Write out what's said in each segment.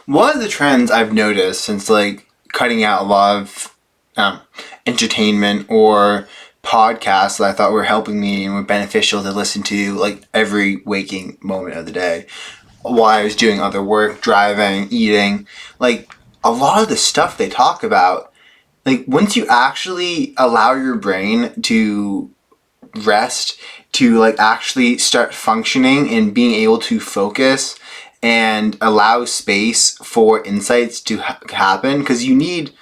One of the trends I've noticed since like cutting out a lot of entertainment or podcasts that I thought were helping me and were beneficial to listen to like every waking moment of the day while I was doing other work, driving, eating, like a lot of the stuff they talk about, like once you actually allow your brain to rest, to like actually start functioning and being able to focus and allow space for insights to happen, because you need,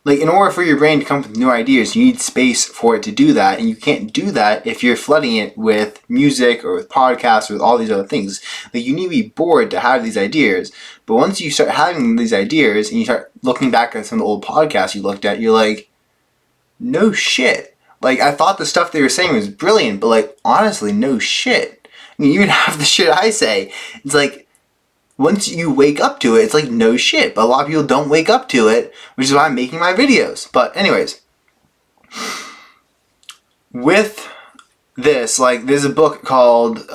like, in order for your brain to come up with new ideas, you need space for it to do that, and you can't do that if you're flooding it with music or with podcasts or with all these other things. Like, you need to be bored to have these ideas, but once you start having these ideas and you start looking back at some of the old podcasts you looked at, you're like, no shit. Like, I thought the stuff they were saying was brilliant, but like, honestly, no shit. I mean, even half the shit I say, it's like, once you wake up to it, it's like, no shit. But a lot of people don't wake up to it, which is why I'm making my videos. But anyways, with this, like, there's a book called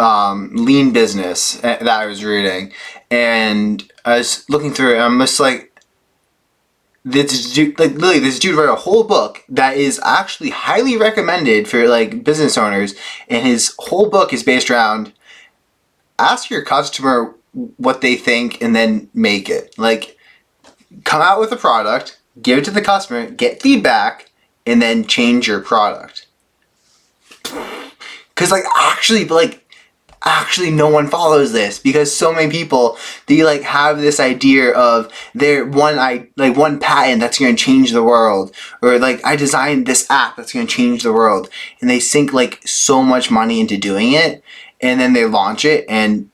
Lean Business that I was reading, and I was looking through it, and I'm just like, this dude, like, literally, this dude wrote a whole book that is actually highly recommended for like business owners, and his whole book is based around ask your customer what they think and then make it. Like, come out with a product, give it to the customer, get feedback, and then change your product. Because actually no one follows this, because so many people, they like have this idea of their one patent that's going to change the world, or like, I designed this app that's going to change the world, and they sink like so much money into doing it, and then they launch it and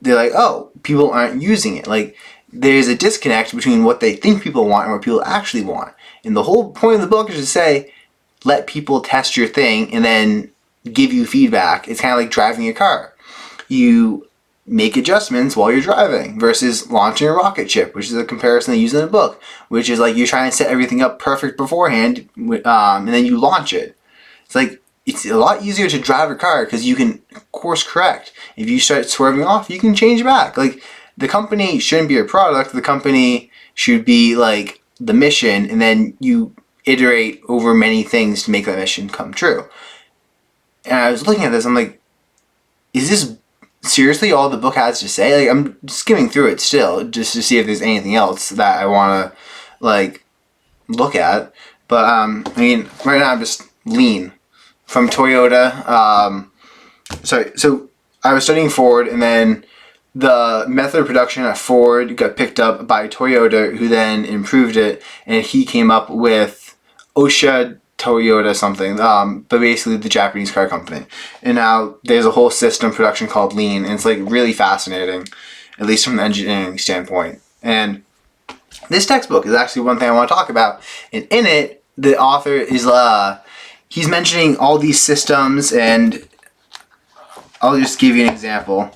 they're like, oh, people aren't using it. Like, there's a disconnect between what they think people want and what people actually want. And the whole point of the book is to say, let people test your thing and then give you feedback. It's kind of like driving a car. You make adjustments while you're driving versus launching a rocket ship, which is a comparison they use in the book, which is like you're trying to set everything up perfect beforehand, and then you launch it. It's like, it's a lot easier to drive a car because you can course correct. If you start swerving off, you can change back. Like, the company shouldn't be your product. The company should be like the mission, and then you iterate over many things to make that mission come true. And I was looking at this, I'm like, is this seriously all the book has to say? Like, I'm skimming through it still just to see if there's anything else that I want to like look at. But I mean, right now I'm just lean from Toyota. So I was studying Ford, and then the method of production at Ford got picked up by Toyota, who then improved it, and he came up with Osha Toyota something, but basically the Japanese car company. And now there's a whole system production called Lean, and it's like really fascinating, at least from the engineering standpoint. And this textbook is actually one thing I want to talk about. And in it, the author is he's mentioning all these systems, and I'll just give you an example.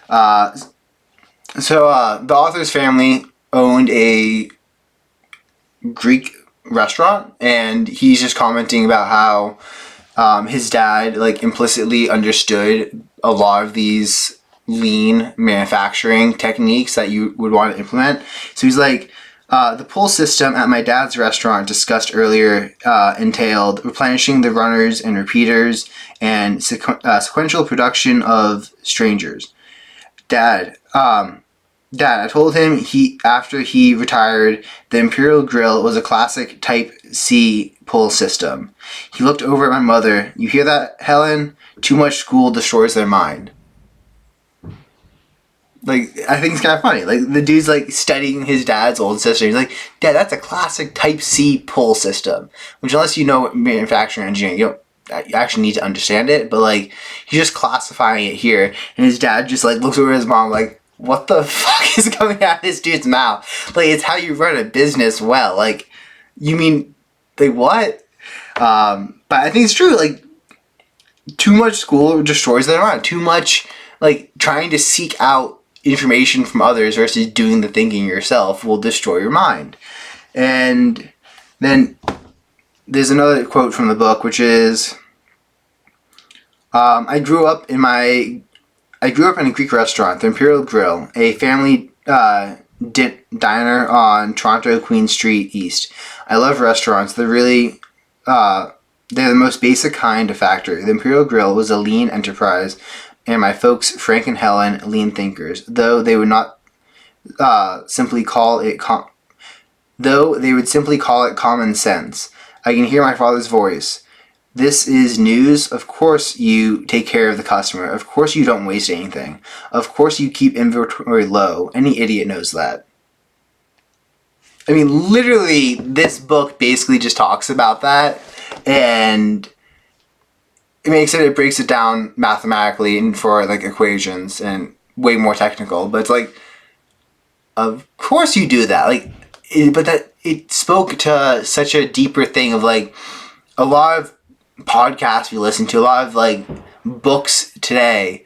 So the author's family owned a Greek restaurant, and he's just commenting about how his dad like implicitly understood a lot of these lean manufacturing techniques that you would want to implement. So he's like, the pull system at my dad's restaurant discussed earlier entailed replenishing the runners and repeaters and sequential production of strangers. Dad, I told him after he retired, the Imperial Grill was a classic Type C pull system. He looked over at my mother. You hear that, Helen? Too much school destroys their mind. Like, I think it's kind of funny. Like, the dude's like studying his dad's old system. He's like, Dad, that's a classic Type C pull system. Which, unless you know manufacturing engineering, you actually need to understand it. But like, he's just classifying it here, and his dad just like looks over at his mom like, what the fuck is coming out of this dude's mouth? Like, it's how you run a business well. Like, you mean, like, what? But I think it's true. Like, too much school destroys their mind. Too much, like, trying to seek out information from others versus doing the thinking yourself will destroy your mind. And then there's another quote from the book, which is, I grew up in a Greek restaurant, the Imperial Grill, a family diner on Toronto Queen Street East. I love restaurants. They're the most basic kind of factory. The Imperial Grill was a lean enterprise, and my folks, Frank and Helen, lean thinkers. Though they would simply call it common sense. I can hear my father's voice. This is news. Of course you take care of the customer. Of course you don't waste anything. Of course you keep inventory low. Any idiot knows that. I mean, literally, this book basically just talks about that, and it breaks it down mathematically and for like equations and way more technical. But it's like, of course you do that. But it spoke to such a deeper thing of like a lot of podcasts we listen to, a lot of like books today.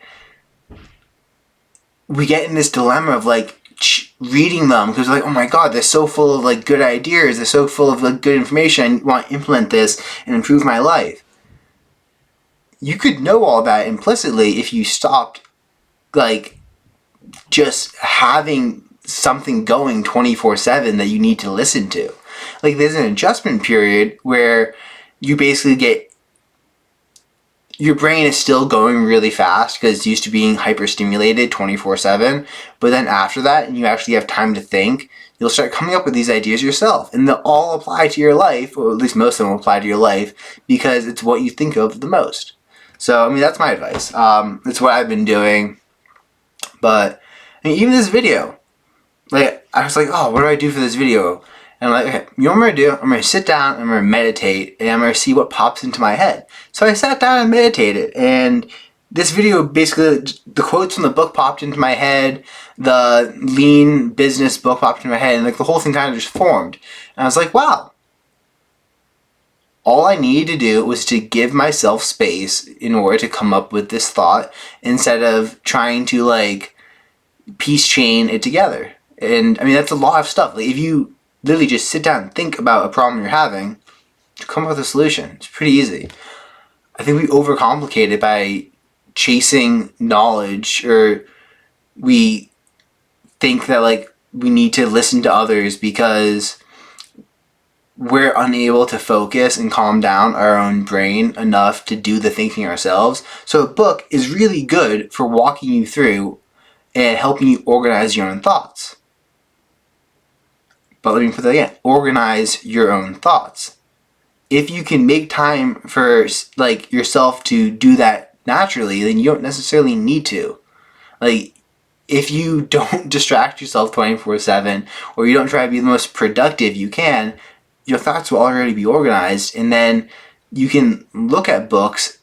We get in this dilemma of like reading them because like, oh my god, they're so full of like good ideas, they're so full of like good information, I want to implement this and improve my life. You could know all that implicitly if you stopped like just having something going 24/7 that you need to listen to. Like there's an adjustment period where you basically your brain is still going really fast because it's used to being hyperstimulated 24/7. But then after that, and you actually have time to think, you'll start coming up with these ideas yourself. And they'll all apply to your life, or at least most of them will apply to your life, because it's what you think of the most. So, I mean, that's my advice. It's what I've been doing. But, I mean, even this video, like, I was like, oh, what do I do for this video? And I'm like, okay, you know what I'm going to do? I'm going to sit down, I'm going to meditate, and I'm going to see what pops into my head. So I sat down and meditated, and this video basically, the quotes from the book popped into my head, the lean business book popped into my head, and like the whole thing kind of just formed. And I was like, wow. All I needed to do was to give myself space in order to come up with this thought instead of trying to like piece chain it together. And I mean, that's a lot of stuff. Like if you literally just sit down and think about a problem you're having, to come up with a solution. It's pretty easy. I think we overcomplicate it by chasing knowledge, or we think that like we need to listen to others because we're unable to focus and calm down our own brain enough to do the thinking ourselves. So a book is really good for walking you through and helping you organize your own thoughts. But let me put that again. Organize your own thoughts. If you can make time for like yourself to do that naturally, then you don't necessarily need to. Like, if you don't distract yourself 24/7, or you don't try to be the most productive you can, your thoughts will already be organized, and then you can look at books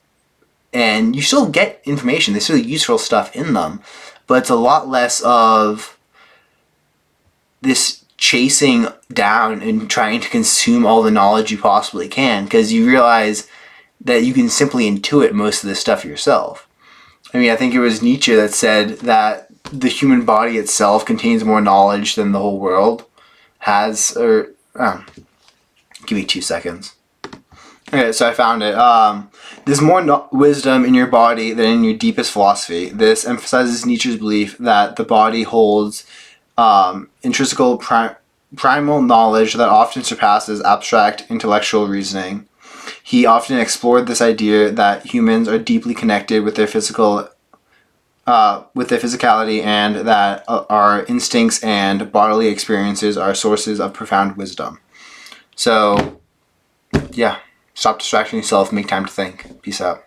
and you still get information. There's still useful stuff in them, but it's a lot less of this chasing down and trying to consume all the knowledge you possibly can, because you realize that you can simply intuit most of this stuff yourself. I mean, I think it was Nietzsche that said that the human body itself contains more knowledge than the whole world has, or give me 2 seconds. Okay, so I found it. There's more wisdom in your body than in your deepest philosophy. This emphasizes Nietzsche's belief that the body holds intrinsic primal knowledge that often surpasses abstract intellectual reasoning. He often explored this idea that humans are deeply connected with their physicality, and that our instincts and bodily experiences are sources of profound wisdom. So, yeah, stop distracting yourself, make time to think. Peace out.